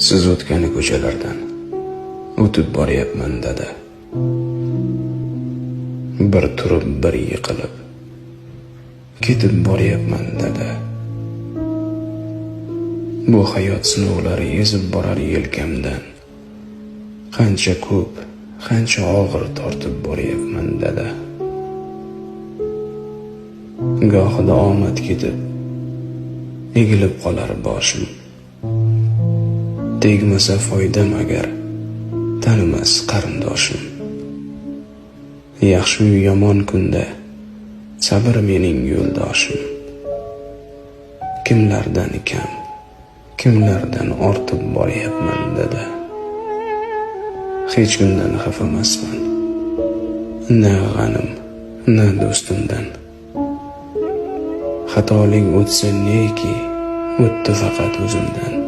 Siz o'tgan ko'chalardan o'tib boryapman dada. Bir turib bir yiqilib ketib boryapman dada. Bu hayot sinovlari ezib borar yelkamdan. Qancha ko'p, qancha og'ir tortib boryapman dada. Gohida omad ketib egilib qolar boshim. Tegmasa foydam agar tanimas qarindoshim. Yaxshi yomon kunda sabr mening yo'ldoshim. Kimlardan kam, kimlardan ortib boryapman dada. Hech kimdan xafa emasman, na g'anim, na do'stimdan. Xatolik o'tsa neki, o'tdi faqat o'zimdan.